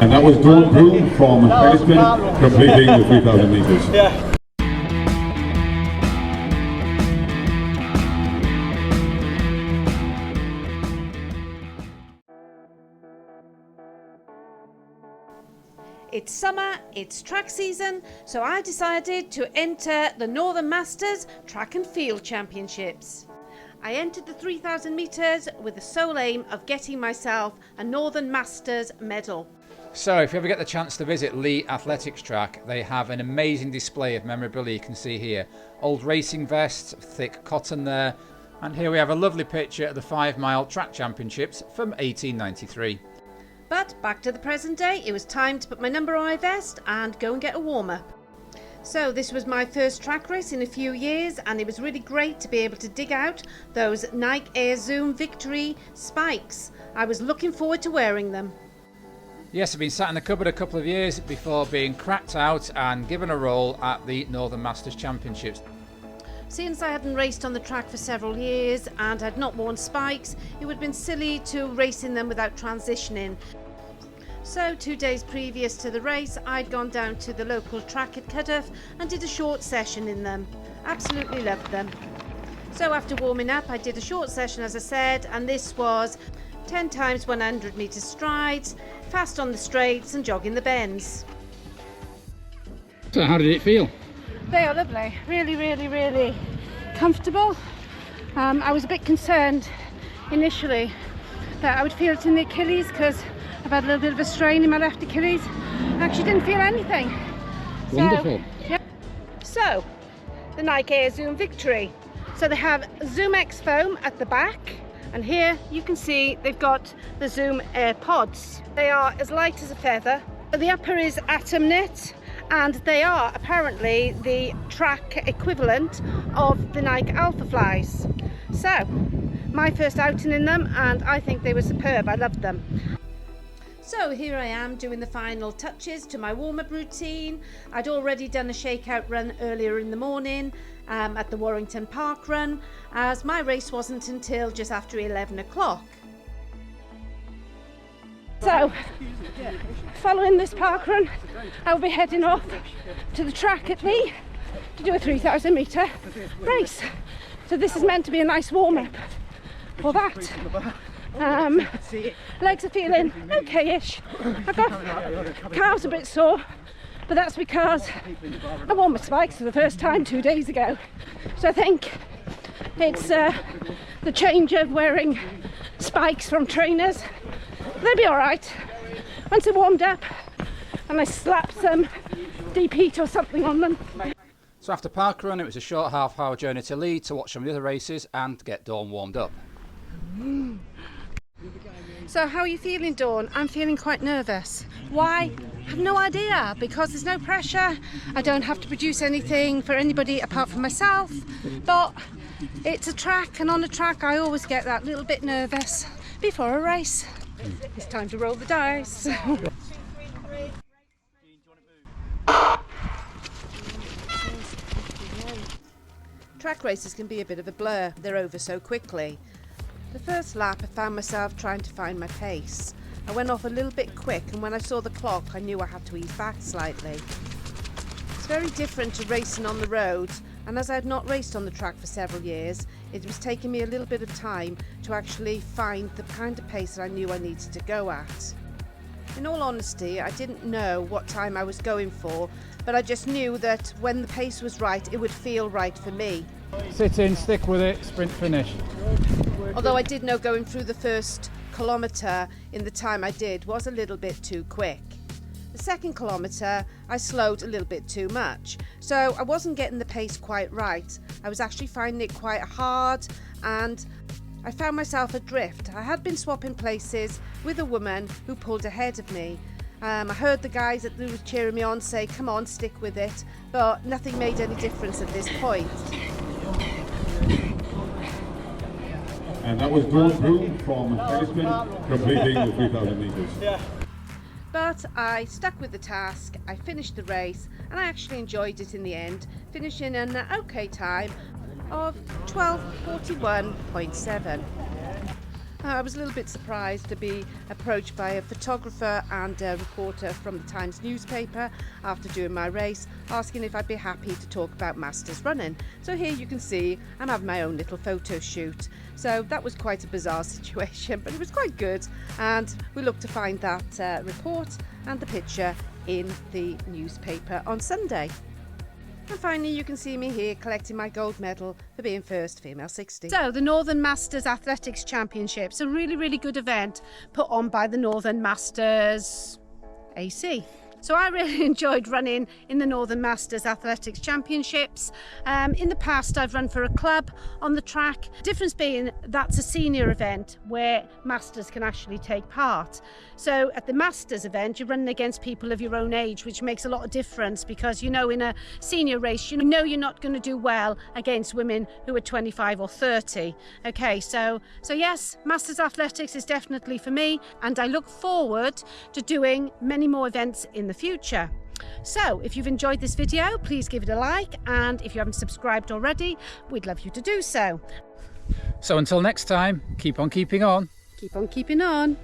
And that was Dawn Broom from Harrisburg, completing the 3,000 metres. Yeah. It's summer, it's track season, so I decided to enter the Northern Masters Track and Field Championships. I entered the 3,000 metres with the sole aim of getting myself a Northern Masters medal. So if you ever get the chance to visit Lee Athletics Track, they have an amazing display of memorabilia you can see here. Old racing vests, thick cotton there, and here we have a lovely picture of the 5 Mile Track Championships from 1893. But back to the present day, it was time to put my number on my vest and go and get a warm-up. So this was my first track race in a few years, and it was really great to be able to dig out those Nike Air Zoom Victory spikes. I was looking forward to wearing them. Yes, I've been sat in the cupboard a couple of years before being cracked out and given a role at the Northern Masters Championships. Since I hadn't raced on the track for several years and had not worn spikes, it would have been silly to race in them without transitioning. So 2 days previous to the race, I'd gone down to the local track at Cuddiff and did a short session in them. Absolutely loved them. So after warming up, I did a short session, as I said, and this was 10 times 100 metre strides, fast on the straights and jogging the bends. So how did it feel? They are lovely, really comfortable. I was a bit concerned initially that I would feel it in the Achilles because I've had a little bit of a strain in my left Achilles. I actually didn't feel anything. Wonderful. So, the Nike Air Zoom Victory. So they have Zoom X foam at the back, and here you can see they've got the Zoom Air Pods. They are as light as a feather. The upper is atom knit, and they are apparently the track equivalent of the Nike Alpha Flies. So, my first outing in them, and I think they were superb. I loved them. So here I am doing the final touches to my warm-up routine. I'd already done a shakeout run earlier in the morning at the Warrington Park Run, as my race wasn't until just after 11 o'clock. So, following this park run, I'll be heading off to the track at Lee to do a 3,000 metre race. So this is meant to be a nice warm-up for that. Legs are feeling okay-ish. I've got calves a bit sore, but that's because I wore my spikes for the first time 2 days ago. So I think it's the change of wearing spikes from trainers. They'll be alright once they're warmed up and I slap some deep heat or something on them. So after park run, it was a short half-hour journey to Lee to watch some of the other races and get Dawn warmed up. So how are you feeling, Dawn? I'm feeling quite nervous. Why? I have no idea, because there's no pressure. I don't have to produce anything for anybody apart from myself, but it's a track, and on a track I always get that little bit nervous before a race. It's time to roll the dice. Track races can be a bit of a blur. They're over so quickly. The first lap I found myself trying to find my pace. I went off a little bit quick, and when I saw the clock I knew I had to ease back slightly. It's very different to racing on the road, and as I had not raced on the track for several years, it was taking me a little bit of time to actually find the kind of pace that I knew I needed to go at. In all honesty, I didn't know what time I was going for, but I just knew that when the pace was right, it would feel right for me. Sit in, stick with it, sprint finish. Although I did know going through the first kilometre in the time I did was a little bit too quick. The second kilometre I slowed a little bit too much, so I wasn't getting the pace quite right. I was actually finding it quite hard, and I found myself adrift. I had been swapping places with a woman who pulled ahead of me. I heard the guys that were cheering me on say, "Come on, stick with it," but nothing made any difference at this point. And that was Dawn Broom from Harrisburg, completing the 3,000 metres. But I stuck with the task, I finished the race, and I actually enjoyed it in the end, finishing in an okay time of 12:41.7. I was a little bit surprised to be approached by a photographer and a reporter from the Times newspaper after doing my race, asking if I'd be happy to talk about Masters running. So here you can see I'm having my own little photo shoot. So that was quite a bizarre situation, but it was quite good, and we look to find that report and the picture in the newspaper on Sunday. And finally, you can see me here collecting my gold medal for being first female 60. So the Northern Masters Athletics Championships, a really, really good event put on by the Northern Masters AC. So I really enjoyed running in the Northern Masters Athletics Championships. In the past, I've run for a club on the track. Difference being that's a senior event where masters can actually take part. So at the Masters event, you're running against people of your own age, which makes a lot of difference because, you know, in a senior race, you know you're not going to do well against women who are 25 or 30. Okay, so yes, Masters Athletics is definitely for me, and I look forward to doing many more events in the future. So if you've enjoyed this video, please give it a like, and if you haven't subscribed already, we'd love you to do so. So until next time, keep on keeping on. Keep on keeping on.